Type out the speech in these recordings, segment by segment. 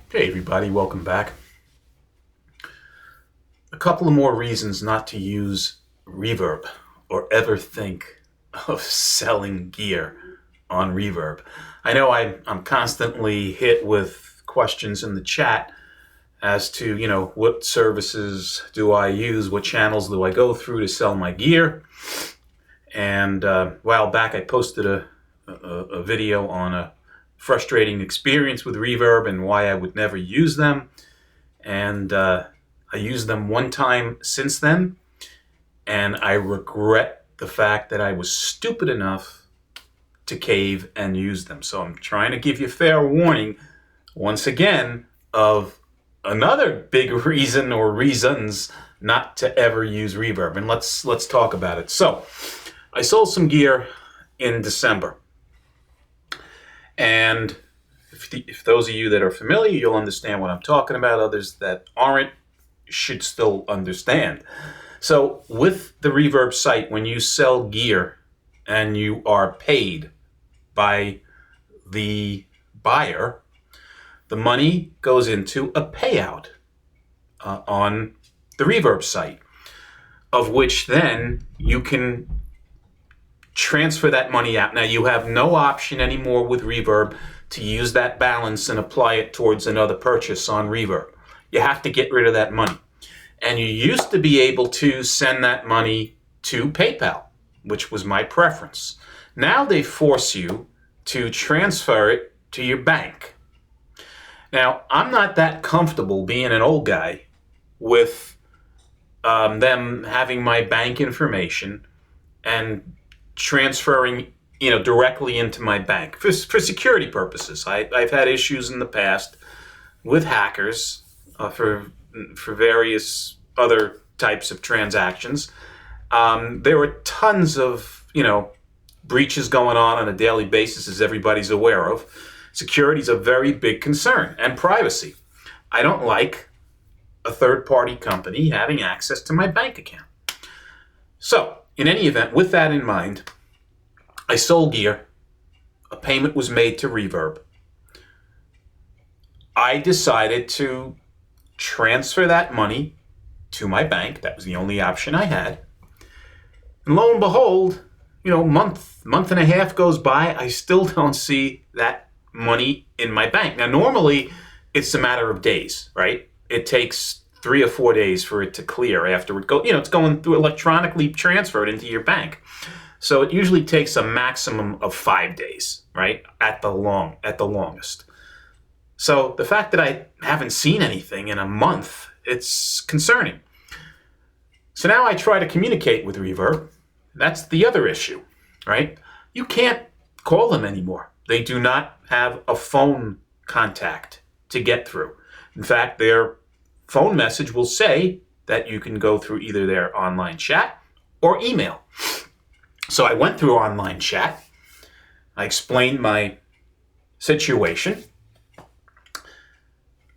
Hey everybody, welcome back. A couple of more reasons not to use Reverb or ever think of selling gear on Reverb. I know I'm constantly hit with questions in the chat as to, what services do I use, what channels do I go through to sell my gear. And a while back I posted a video on a frustrating experience with Reverb and why I would never use them. And I used them one time since then, and I regret the fact that I was stupid enough to cave and use them. So I'm trying to give you fair warning, once again, of another big reason or reasons not to ever use Reverb. And let's talk about it. So I sold some gear in December. And if those of you that are familiar, you'll understand what I'm talking about. Others that aren't should still understand. So with the Reverb site, when you sell gear and you are paid by the buyer, the money goes into a payout on the Reverb site, of which then you can transfer that money out. Now, you have no option anymore with Reverb to use that balance and apply it towards another purchase on Reverb. You have to get rid of that money. And you used to be able to send that money to PayPal, which was my preference. Now they force you to transfer it to your bank. Now, I'm not that comfortable being an old guy with them having my bank information and transferring, directly into my bank for security purposes. I've had issues in the past with hackers for various other types of transactions. There were tons of, breaches going on a daily basis, as everybody's aware of. Security is a very big concern, and privacy. I don't like a third-party company having access to my bank account. So, in any event, with that in mind, I sold gear. A payment was made to Reverb. I decided to transfer that money to my bank. That was the only option I had. And lo and behold, month and a half goes by, I still don't see that money in my bank. Now, normally, it's a matter of days, right? It takes 3 or 4 days for it to clear after it's going through electronically transferred into your bank. So it usually takes a maximum of 5 days, right? At the longest. So the fact that I haven't seen anything in a month, it's concerning. So now I try to communicate with Reverb. That's the other issue, right? You can't call them anymore. They do not have a phone contact to get through. In fact, their phone message will say that you can go through either their online chat or email. So I went through online chat. I explained my situation.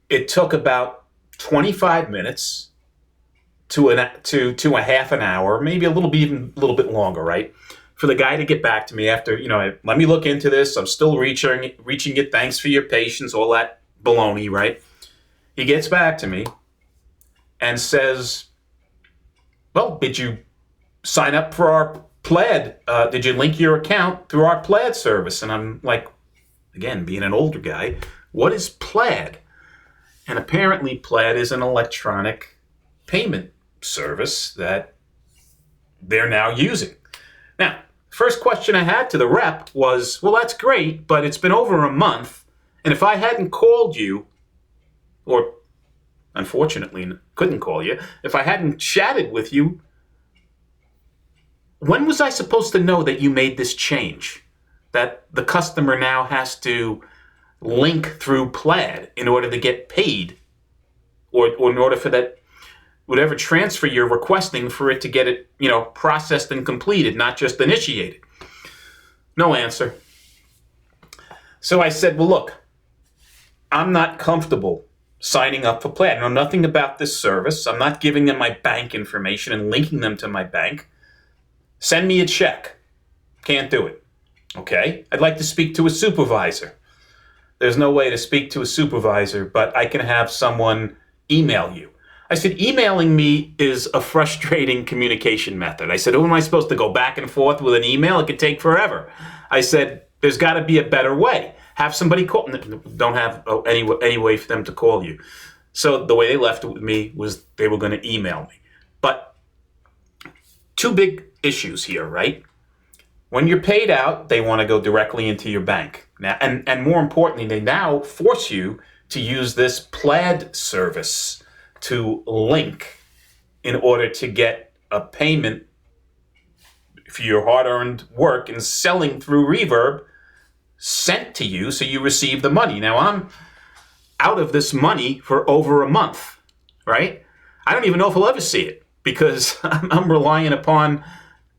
It took about 25 minutes to a half an hour, maybe even a little bit longer, right? For the guy to get back to me after, let me look into this. I'm still reaching it. Thanks for your patience, all that baloney, right? He gets back to me and says, well, did you sign up for our Plaid? Did you link your account through our Plaid service? And I'm like, again, being an older guy, what is Plaid? And apparently Plaid is an electronic payment service that they're now using. Now, first question I had to the rep was, well, that's great, but it's been over a month, and if I hadn't called you, or unfortunately couldn't call you, if I hadn't chatted with you, when was I supposed to know that you made this change? That the customer now has to link through Plaid in order to get paid, or in order for that whatever transfer you're requesting for it to get it, processed and completed, not just initiated. No answer. So I said, well, look, I'm not comfortable signing up for Plaid. I know nothing about this service. I'm not giving them my bank information and linking them to my bank. Send me a check. Can't do it. Okay. I'd like to speak to a supervisor. there's no way to speak to a supervisor, but I can have someone email you. I said, emailing me is a frustrating communication method. I said, who am I supposed to go back and forth with an email? It could take forever. I said, there's got to be a better way. Have somebody call. Don't have any way for them to call you. So the way they left it with me was they were going to email me. But two big issues here, right? When you're paid out, they want to go directly into your bank. Now, and more importantly, they now force you to use this Plaid service to link in order to get a payment for your hard-earned work and selling through Reverb sent to you so you receive the money. Now, I'm out of this money for over a month, right? I don't even know if I'll ever see it because I'm relying upon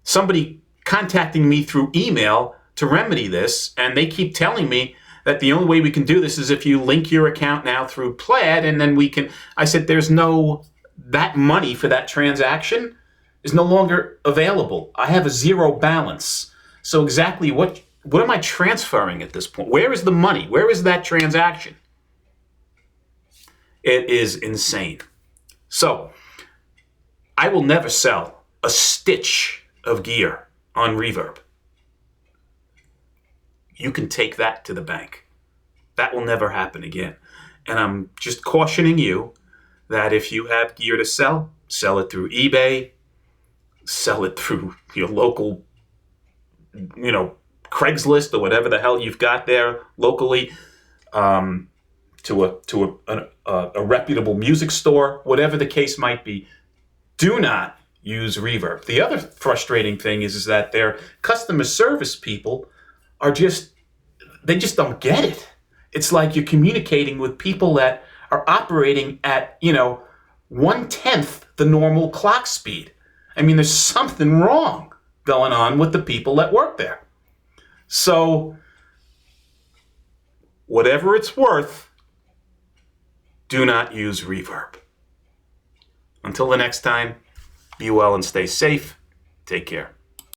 somebody contacting me through email to remedy this, and they keep telling me that the only way we can do this is if you link your account now through Plaid, and then we can. I said, that money for that transaction is no longer available. I have a zero balance. So exactly what am I transferring at this point? Where is the money? Where is that transaction? It is insane. So I will never sell a stitch of gear on Reverb. You can take that to the bank. That will never happen again. And I'm just cautioning you that if you have gear to sell it through eBay, sell it through your local, Craigslist or whatever the hell you've got there locally, to a reputable music store, whatever the case might be. Do not use Reverb. The other frustrating thing is that their customer service people they just don't get it. It's like you're communicating with people that are operating at, 1/10 the normal clock speed. I mean, there's something wrong going on with the people that work there. So, whatever it's worth, do not use Reverb. Until the next time, be well and stay safe. Take care.